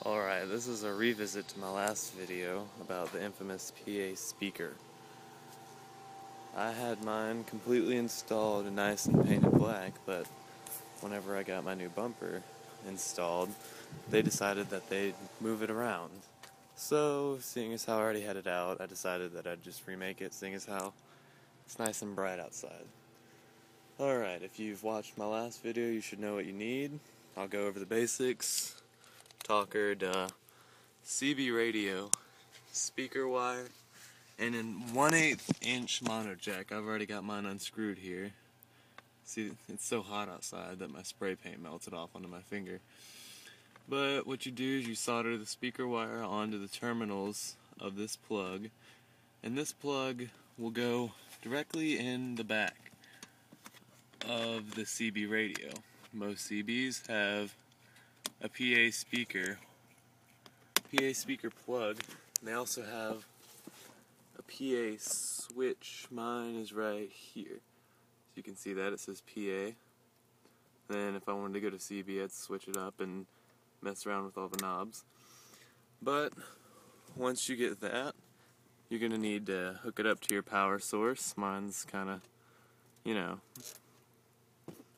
Alright, this is a revisit to my last video about the infamous PA speaker. I had mine completely installed and nice and painted black, but whenever I got my new bumper installed, they decided that they'd move it around. So, seeing as how I already had it out, I decided that I'd just remake it, seeing as how it's nice and bright outside. Alright, if you've watched my last video, you should know what you need. I'll go over the basics. Talker, CB radio, speaker wire, and a 1/8 inch mono jack. I've already got mine unscrewed here. See, it's so hot outside that my spray paint melted off onto my finger. But what you do is you solder the speaker wire onto the terminals of this plug, and this plug will go directly in the back of the CB radio. Most CBs have a PA speaker plug, and they also have a PA switch. Mine is right here. So you can see that, it says PA. Then if I wanted to go to CB, I'd switch it up and mess around with all the knobs. But once you get that, you're going to need to hook it up to your power source. Mine's kind of,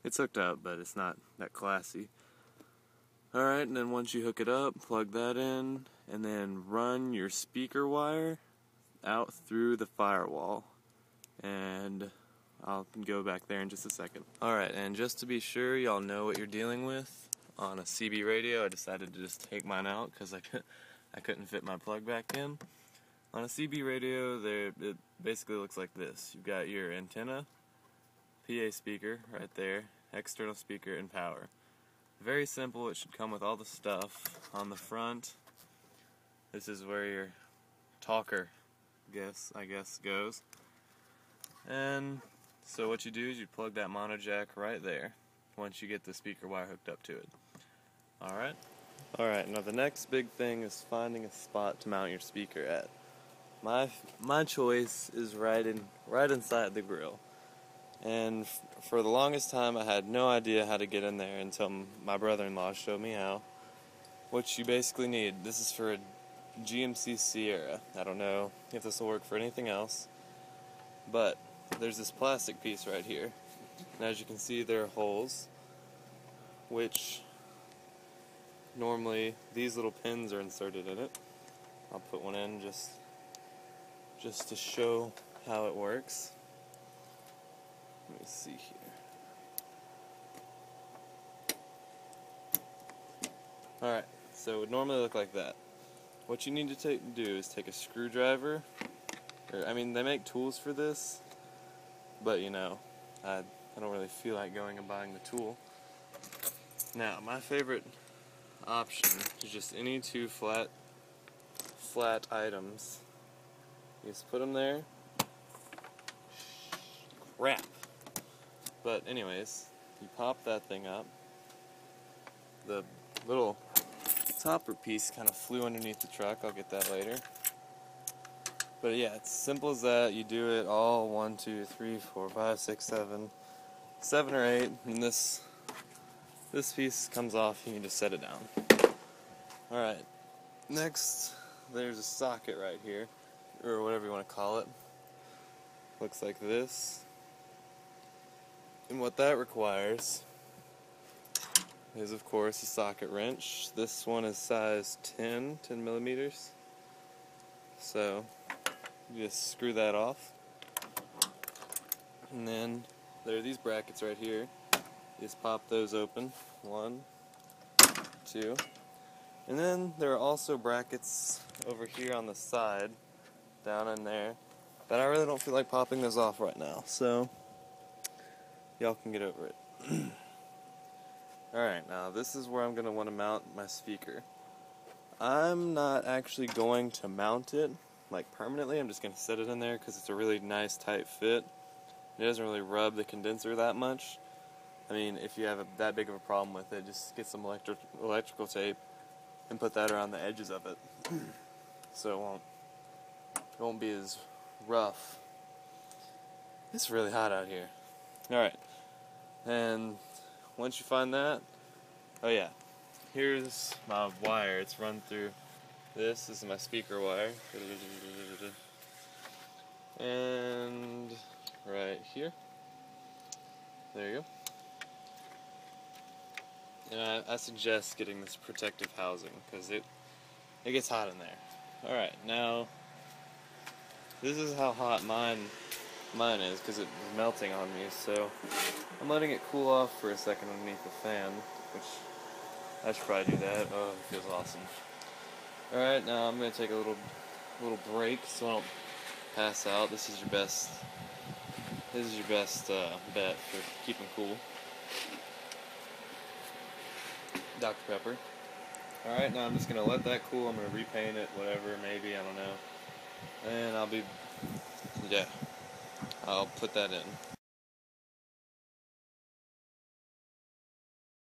it's hooked up, but it's not that classy. Alright, and then once you hook it up, plug that in, and then run your speaker wire out through the firewall. And I'll go back there in just a second. Alright, and just to be sure y'all know what you're dealing with, on a CB radio, I decided to just take mine out because I couldn't fit my plug back in. On a CB radio, it basically looks like this. You've got your antenna, PA speaker right there, external speaker, and power. Very simple. It should come with all the stuff on the front. This is where your talker, I guess goes. And so what you do is you plug that mono jack right there once you get the speaker wire hooked up to it. Alright, now the next big thing is finding a spot to mount your speaker at. My choice is right inside the grill. And for the longest time I had no idea how to get in there until my brother-in-law showed me how. What you basically need, this is for a GMC Sierra. I don't know if this will work for anything else, but there's this plastic piece right here. And as you can see, there are holes, which normally these little pins are inserted in it. I'll put one in just to show how it works. Let me see here. Alright, so it would normally look like that. What you need to do is take a screwdriver, they make tools for this, but I don't really feel like going and buying the tool. Now, my favorite option is just any two flat items. You just put them there. Crap. But anyways, you pop that thing up. The little topper piece kind of flew underneath the truck. I'll get that later. But yeah, it's simple as that. You do it all 1, 2, 3, 4, 5, 6, 7 or 8, and this piece comes off. You need to set it down. Alright, next there's a socket right here, or whatever you want to call it. Looks like this. And what that requires is, of course, a socket wrench. This one is size 10 millimeters. So you just screw that off. And then there are these brackets right here. You just pop those open. 1, 2. And then there are also brackets over here on the side, down in there, but I really don't feel like popping those off right now. So y'all can get over it. Alright, now this is where I'm going to want to mount my speaker. I'm not actually going to mount it permanently. I'm just going to set it in there because it's a really nice tight fit. It doesn't really rub the condenser that much. If you have that big of a problem with it, just get some electrical tape and put that around the edges of it so it won't be as rough. It's really hot out here. Alright, and once you find that, oh yeah, here's my wire. It's run through. This is my speaker wire. And right here. There you go. And I suggest getting this protective housing because it gets hot in there. Alright, now this is how hot mine is because it was melting on me, so I'm letting it cool off for a second underneath the fan, which I should probably do that. Oh, it feels awesome. Alright, now I'm going to take a little break so I don't pass out. This is your best bet for keeping cool. Dr. Pepper. Alright, now I'm just going to let that cool. I'm going to repaint it, whatever, maybe, I don't know. And I'll put that in.